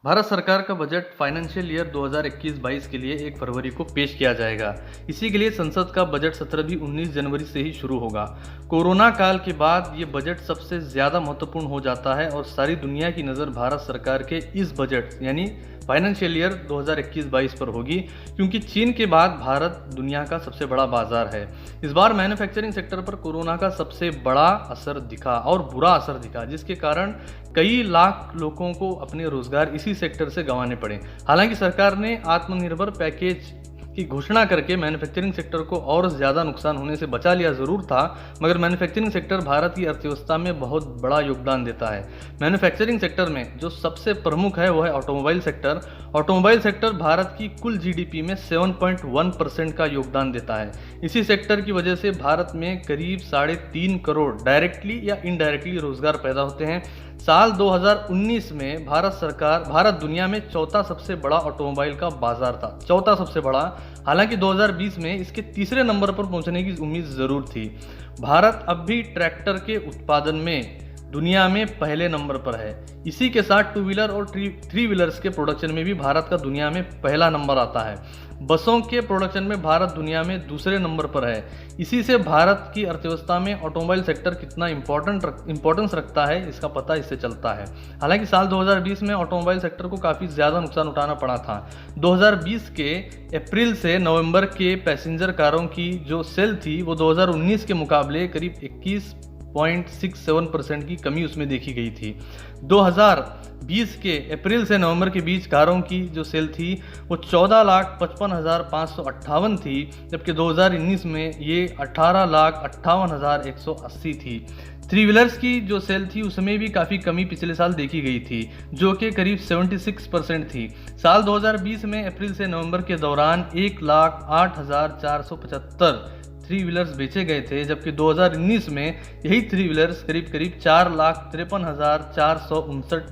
भारत सरकार का budget financial year 2021-22 के लिए 1 फरवरी को पेश किया जाएगा। इसी के लिए संसद का बजट सत्र भी 19 जनवरी से ही शुरू होगा। कोरोना काल के बाद ये बजट सबसे ज़्यादा महत्वपूर्ण हो जाता है और सारी दुनिया की नज़र भारत सरकार के इस बजट यानी फाइनेंशियल ईयर 2021-22 पर होगी, क्योंकि चीन के बाद भारत दुनिया का सबसे बड़ा बाजार है। इस बार मैन्युफैक्चरिंग सेक्टर पर कोरोना का सबसे बड़ा असर दिखा और बुरा असर दिखा, जिसके कारण कई लाख लोगों को अपने रोजगार इसी सेक्टर से गंवाने पड़े। हालांकि सरकार ने आत्मनिर्भर पैकेज की घोषणा करके मैन्युफैक्चरिंग सेक्टर को और ज़्यादा नुकसान होने से बचा लिया ज़रूर था, मगर मैन्युफैक्चरिंग सेक्टर भारत की अर्थव्यवस्था में बहुत बड़ा योगदान देता है। मैन्युफैक्चरिंग सेक्टर में जो सबसे प्रमुख है वो है automobile sector. Automobile sector Bharat की कुल जीडीपी में 7.1% का योगदान देता है। इसी सेक्टर की वजह से भारत में करीब 3.5 करोड़ डायरेक्टली या इनडायरेक्टली रोजगार पैदा होते हैं। साल 2019 में भारत दुनिया में चौथा सबसे बड़ा ऑटोमोबाइल का बाजार था, चौथा सबसे बड़ा। हालांकि 2020 में इसके तीसरे नंबर पर पहुंचने की उम्मीद जरूर थी। भारत अब भी ट्रैक्टर के उत्पादन में दुनिया में पहले नंबर पर है। इसी के साथ टू व्हीलर और थ्री व्हीलर्स के प्रोडक्शन में भी भारत का दुनिया में पहला नंबर आता है। बसों के प्रोडक्शन में भारत दुनिया में दूसरे नंबर पर है। इसी से भारत की अर्थव्यवस्था में ऑटोमोबाइल सेक्टर कितना इंपॉर्टेंस रखता है इसका पता इससे चलता है। हालांकि साल 2020 में ऑटोमोबाइल सेक्टर को काफ़ी ज़्यादा नुकसान उठाना पड़ा था। 2020 के अप्रैल से नवंबर के पैसेंजर कारों की जो सेल थी वो 2019 के मुकाबले करीब 21.67% की कमी उसमें देखी गई थी। 2020 के अप्रैल से नवंबर के बीच कारों की जो सेल थी वो 14,55,558 थी, जबकि 2019 में ये 18,58,180 थी। थ्री व्हीलर्स की जो सेल थी उसमें भी काफ़ी कमी पिछले साल देखी गई थी, जो कि करीब 76% थी। साल 2020 में अप्रैल से नवंबर के दौरान 1,08,475 थ्री व्हीलर्स बेचे गए थे, जबकि 2019 में यही थ्री व्हीलर्स करीब 4,53,459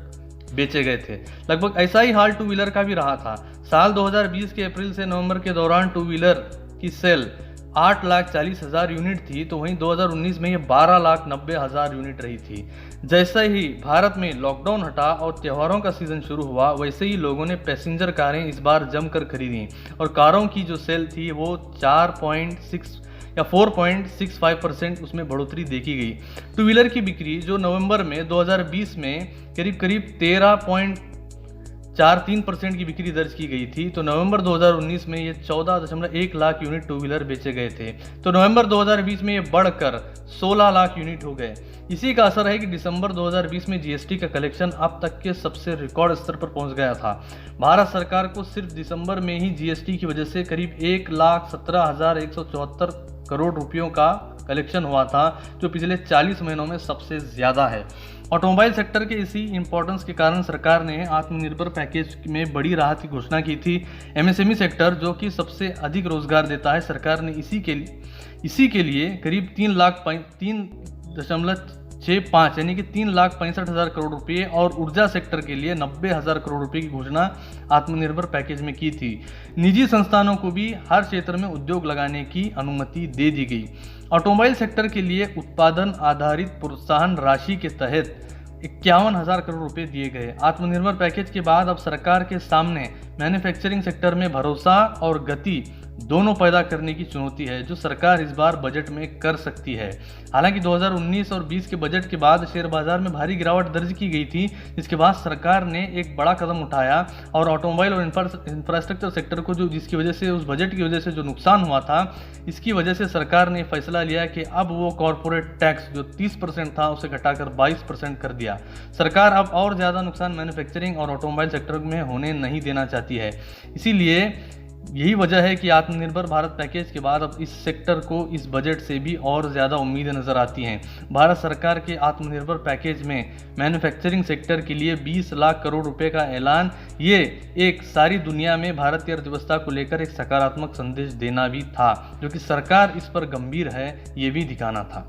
बेचे गए थे। लगभग ऐसा ही हाल टू व्हीलर का भी रहा था। साल 2020 के अप्रैल से नवंबर के दौरान टू व्हीलर की सेल 8,40,000 यूनिट थी, तो वहीं 2019 में ये 12,90,000 यूनिट रही थी। जैसे ही भारत में लॉकडाउन हटा और त्योहारों का सीजन शुरू हुआ, वैसे ही लोगों ने पैसेंजर कारें इस बार जमकर खरीदी और कारों की जो सेल थी वो 4.65% उसमें बढ़ोतरी देखी गई। टू व्हीलर की बिक्री जो नवंबर में 2020 में करीब 13.43% की बिक्री दर्ज की गई थी, तो नवंबर 2019 में ये 14.1 लाख यूनिट टू व्हीलर बेचे गए थे। तो नवंबर 2020 में ये बढ़कर 16 लाख यूनिट हो गए। इसी का असर है कि दिसंबर 2020 में जीएसटी का कलेक्शन अब तक के सबसे रिकॉर्ड स्तर पर पहुंच गया था। भारत सरकार को सिर्फ दिसंबर में ही जीएसटी की वजह से करीब 1,17,174 करोड़ रुपयों का कलेक्शन हुआ था, जो पिछले 40 महीनों में सबसे ज़्यादा है। ऑटोमोबाइल सेक्टर के इसी इंपॉर्टेंस के कारण सरकार ने आत्मनिर्भर पैकेज में बड़ी राहत की घोषणा की थी। एमएसएमई सेक्टर जो कि सबसे अधिक रोजगार देता है, सरकार ने इसी के लिए करीब 3.65 यानी कि 3,65,000 करोड़ रुपये और ऊर्जा सेक्टर के लिए 90,000 करोड़ रुपये की घोषणा आत्मनिर्भर पैकेज में की थी। निजी संस्थानों को भी हर क्षेत्र में उद्योग लगाने की अनुमति दे दी गई। ऑटोमोबाइल सेक्टर के लिए उत्पादन आधारित प्रोत्साहन राशि के तहत 51,000 करोड़ रुपए दिए गए। आत्मनिर्भर पैकेज के बाद अब सरकार के सामने मैन्युफैक्चरिंग सेक्टर में भरोसा और गति दोनों पैदा करने की चुनौती है, जो सरकार इस बार बजट में कर सकती है। हालांकि 2019 और 20 के बजट के बाद शेयर बाजार में भारी गिरावट दर्ज की गई थी, जिसके बाद सरकार ने एक बड़ा कदम उठाया और ऑटोमोबाइल और इंफ्रास्ट्रक्चर सेक्टर को जिसकी वजह से उस बजट की वजह से जो नुकसान हुआ था, इसकी वजह से सरकार ने फैसला लिया कि अब वो कॉरपोरेट टैक्स जो 30% था उसे घटाकर 22% कर दिया। सरकार अब और ज़्यादा नुकसान मैन्युफैक्चरिंग और ऑटोमोबाइल सेक्टर में होने नहीं देना चाहती है। इसीलिए यही वजह है कि आत्मनिर्भर भारत पैकेज के बाद अब इस सेक्टर को इस बजट से भी और ज़्यादा उम्मीदें नज़र आती हैं। भारत सरकार के आत्मनिर्भर पैकेज में मैन्युफैक्चरिंग सेक्टर के लिए 20 लाख करोड़ रुपए का ऐलान, ये एक सारी दुनिया में भारत की अर्थव्यवस्था को लेकर एक सकारात्मक संदेश देना भी था, जो कि सरकार इस पर गंभीर है ये भी दिखाना था।